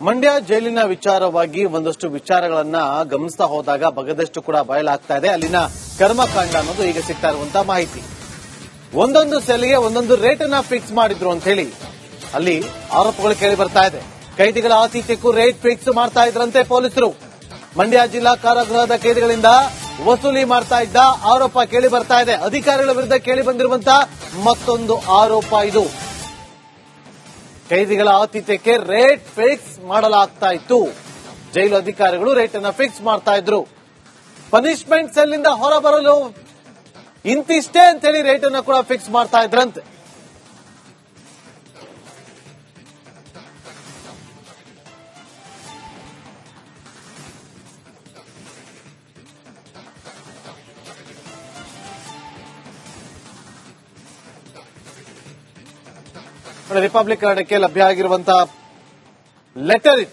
ಮಂಡ್ಯ ಜೈಲಿನ ವಿಚಾರವಾಗಿ ಒಂದಷ್ಟು ವಿಚಾರಗಳನ್ನ ಗಮನಿಸ್ತಾ ಹೋದಾಗ ಬಗದಷ್ಟು ಕೂಡ ಬಯಲಾಗ್ತಾ ಇದೆ. ಅಲ್ಲಿನ ಕರ್ಮಕಾಂಡ ಅನ್ನೋದು ಈಗ ಸಿಗ್ತಾ ಇರುವಂತಹ ಮಾಹಿತಿ. ಒಂದೊಂದು ಸೆಲ್ಗೆ ಒಂದೊಂದು ರೇಟ್ ಅನ್ನ ಫಿಕ್ಸ್ ಮಾಡಿದ್ರು ಅಂತ ಹೇಳಿ ಅಲ್ಲಿ ಆರೋಪಗಳು ಕೇಳಿ ಬರ್ತಾ ಇದೆ. ಕೈದಿಗಳ ಆತಿಥ್ಯಕ್ಕೂ ರೇಟ್ ಫಿಕ್ಸ್ ಮಾಡ್ತಾ ಇದ್ರಂತೆ ಪೊಲೀಸರು. ಮಂಡ್ಯ ಜಿಲ್ಲಾ ಕಾರಾಗೃಹದ ಕೈದಿಗಳಿಂದ ವಸೂಲಿ ಮಾಡ್ತಾ ಇದ್ದ ಆರೋಪ ಕೇಳಿ ಬರ್ತಾ ಇದೆ. ಅಧಿಕಾರಿಗಳ ವಿರುದ್ಧ ಕೇಳಿ ಬಂದಿರುವಂತಹ ಮತ್ತೊಂದು ಆರೋಪ ಇದು. ಕೈದಿಗಳ ಆತಿಥ್ಯಕ್ಕೆ ರೇಟ್ ಫಿಕ್ಸ್ ಮಾಡಲಾಗ್ತಾ ಇತ್ತು. ಜೈಲು ಅಧಿಕಾರಿಗಳು ರೇಟ್ ಅನ್ನ ಫಿಕ್ಸ್ ಮಾಡ್ತಾ ಇದ್ರು. ಪನಿಷ್ಮೆಂಟ್ ಸೆಲ್ ಇಂದ ಹೊರಬರಲು ಇಂತಿಷ್ಟೇ ಅಂತೇಳಿ ರೇಟ್ ಅನ್ನ ಕೂಡ ಫಿಕ್ಸ್ ಮಾಡ್ತಾ ಇದ್ರಂತೆ. ರಿಪಬ್ಲಿಕ್ ಕನ್ನಡಕ್ಕೆ ಲಭ್ಯ ಆಗಿರುವಂತಹ ಲೆಟರ್ ಇಟ್.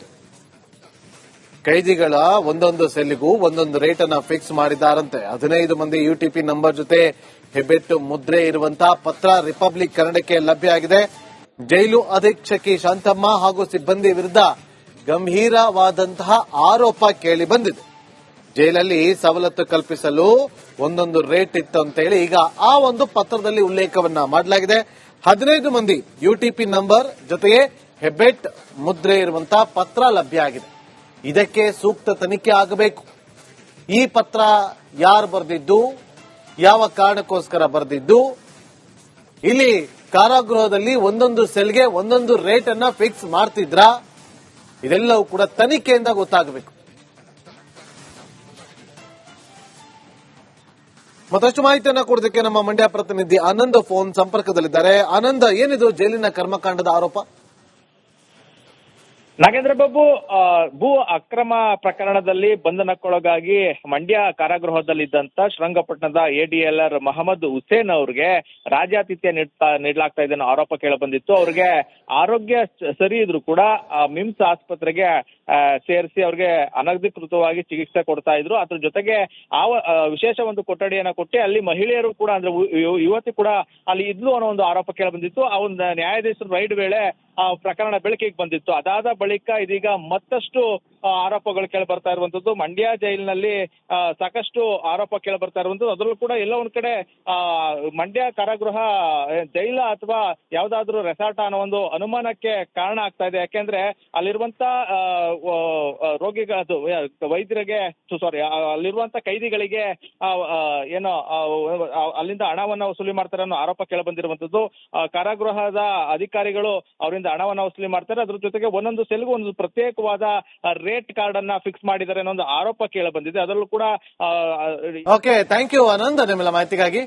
ಕೈದಿಗಳ ಒಂದೊಂದು ಸೆಲ್ಗೂ ಒಂದೊಂದು ರೇಟ್ ಅನ್ನ ಫಿಕ್ಸ್ ಮಾಡಿದ್ದಾರಂತೆ. 15 ಮಂದಿ ಯುಟಿಪಿ ನಂಬರ್ ಜೊತೆ ಹೆಬ್ಬೆಟ್ಟು ಮುದ್ರೆ ಇರುವಂತಹ ಪತ್ರ ರಿಪಬ್ಲಿಕ್ ಕನ್ನಡಕ್ಕೆ ಲಭ್ಯ ಆಗಿದೆ. ಜೈಲು ಅಧೀಕ್ಷಕಿ ಶಾಂತಮ್ಮ ಹಾಗೂ ಸಿಬ್ಬಂದಿ ವಿರುದ್ಧ ಗಂಭೀರವಾದಂತಹ ಆರೋಪ ಕೇಳಿ ಬಂದಿದೆ. ಜೈಲಲ್ಲಿ ಸವಲತ್ತು ಕಲ್ಪಿಸಲು ಒಂದೊಂದು ರೇಟ್ ಇತ್ತು ಅಂತ ಹೇಳಿ ಈಗ ಆ ಒಂದು ಪತ್ರದಲ್ಲಿ ಉಲ್ಲೇಖವನ್ನ ಮಾಡಲಾಗಿದೆ. 15 ಮಂದಿ ಯುಟಿಪಿ ನಂಬರ್ ಜೊತೆಗೆ ಹೆಬ್ಬೆಟ್ ಮುದ್ರೆ ಇರುವಂತಹ ಪತ್ರ ಲಭ್ಯ ಆಗಿದೆ. ಇದಕ್ಕೆ ಸೂಕ್ತ ತನಿಖೆ ಆಗಬೇಕು. ಈ ಪತ್ರ ಯಾರು ಬರೆದಿದ್ದು, ಯಾವ ಕಾರಣಕ್ಕೋಸ್ಕರ ಬರೆದಿದ್ದು, ಇಲ್ಲಿ ಕಾರಾಗೃಹದಲ್ಲಿ ಒಂದೊಂದು ಸೆಲ್ಗೆ ಒಂದೊಂದು ರೇಟ್ ಅನ್ನ ಫಿಕ್ಸ್ ಮಾಡ್ತಿದ್ರಾ, ಇದೆಲ್ಲವೂ ಕೂಡ ತನಿಖೆಯಿಂದ ಗೊತ್ತಾಗಬೇಕು. ಮತ್ತಷ್ಟು ಮಾಹಿತಿಯನ್ನ ಕೊಡೋದಕ್ಕೆ ನಮ್ಮ ಮಂಡ್ಯ ಪ್ರತಿನಿಧಿ ಆನಂದ್ ಫೋನ್ ಸಂಪರ್ಕದಲ್ಲಿದ್ದಾರೆ. ಆನಂದ್, ಏನಿದು ಜೈಲಿನ ಕರ್ಮಕಾಂಡದ ಆರೋಪ? ನಾಗೇಂದ್ರ ಬಾಬು, ಭೂ ಅಕ್ರಮ ಪ್ರಕರಣದಲ್ಲಿ ಬಂಧನಕ್ಕೊಳಗಾಗಿ ಮಂಡ್ಯ ಕಾರಾಗೃಹದಲ್ಲಿದ್ದಂತ ಶ್ರೀರಂಗಪಟ್ಟಣದ ಎಡಿಎಲ್ಆರ್ ಮೊಹಮ್ಮದ್ ಹುಸೇನ್ ಅವ್ರಿಗೆ ರಾಜ್ಯಾತಿಥ್ಯ ನೀಡಲಾಗ್ತಾ ಇದೆ ಅನ್ನೋ ಆರೋಪ ಕೇಳ ಬಂದಿತ್ತು. ಅವ್ರಿಗೆ ಆರೋಗ್ಯ ಸರಿ ಇದ್ರು ಕೂಡ ಮಿಮ್ಸ್ ಆಸ್ಪತ್ರೆಗೆ ಸೇರಿಸಿ ಅವ್ರಿಗೆ ಅನಧಿಕೃತವಾಗಿ ಚಿಕಿತ್ಸೆ ಕೊಡ್ತಾ ಇದ್ರು. ಅದ್ರ ಜೊತೆಗೆ ವಿಶೇಷ ಒಂದು ಕೊಠಡಿಯನ್ನ ಕೊಟ್ಟು ಅಲ್ಲಿ ಮಹಿಳೆಯರು ಕೂಡ, ಅಂದ್ರೆ ಯುವತಿ ಕೂಡ ಅಲ್ಲಿ ಇದ್ಲು ಅನ್ನೋ ಒಂದು ಆರೋಪ ಕೇಳ ಬಂದಿತ್ತು. ಆ ಒಂದು ನ್ಯಾಯಾಧೀಶರು ರೈಡ್ ವೇಳೆ ಆ ಪ್ರಕರಣ ಬೆಳಕಿಗೆ ಬಂದಿತ್ತು. ಅದಾದ ಬಳಿಕ ಇದೀಗ ಮತ್ತಷ್ಟು ಆರೋಪಗಳು ಕೇಳಿ ಬರ್ತಾ ಇರುವಂತದ್ದು. ಮಂಡ್ಯ ಜೈಲಿನಲ್ಲಿ ಸಾಕಷ್ಟು ಆರೋಪ ಕೇಳಿ ಬರ್ತಾ ಇರುವಂತದ್ದು. ಅದರಲ್ಲೂ ಕೂಡ ಎಲ್ಲ ಒಂದ್ ಕಡೆ ಮಂಡ್ಯ ಕಾರಾಗೃಹ ಜೈಲ ಅಥವಾ ಯಾವ್ದಾದ್ರು ರೆಸಾರ್ಟ್ ಅನ್ನೋ ಒಂದು ಅನುಮಾನಕ್ಕೆ ಕಾರಣ ಆಗ್ತಾ ಇದೆ. ಯಾಕೆಂದ್ರೆ ಅಲ್ಲಿರುವಂತ ರೋಗಿಗಳು, ವೈದ್ಯರಿಗೆ, ಅಲ್ಲಿರುವಂತ ಕೈದಿಗಳಿಗೆ ಏನೋ ಅಲ್ಲಿಂದ ಹಣವನ್ನ ವಸೂಲಿ ಮಾಡ್ತಾರೆ ಅನ್ನೋ ಆರೋಪ ಕೇಳಿ ಬಂದಿರುವಂತದ್ದು. ಕಾರಾಗೃಹದ ಅಧಿಕಾರಿಗಳು ಅವರಿಂದ ಹಣವನ್ನ ವಸೂಲಿ ಮಾಡ್ತಾರೆ. ಅದ್ರ ಜೊತೆಗೆ ಒಂದೊಂದು ಸೆಲ್ಗೂ ಒಂದು ಪ್ರತ್ಯೇಕವಾದ ರೇಟ್ ಕಾರ್ಡ್ ಅನ್ನ ಫಿಕ್ಸ್ ಮಾಡಿದ್ದಾರೆ ಅನ್ನೋ ಒಂದು ಆರೋಪ ಕೇಳಿ ಬಂದಿದೆ. ಅದರಲ್ಲೂ ಕೂಡ ಓಕೆ, ಥ್ಯಾಂಕ್ ಯು ಆನಂದ್ ನಿಮ್ಮೆಲ್ಲ ಮಾಹಿತಿಗಾಗಿ.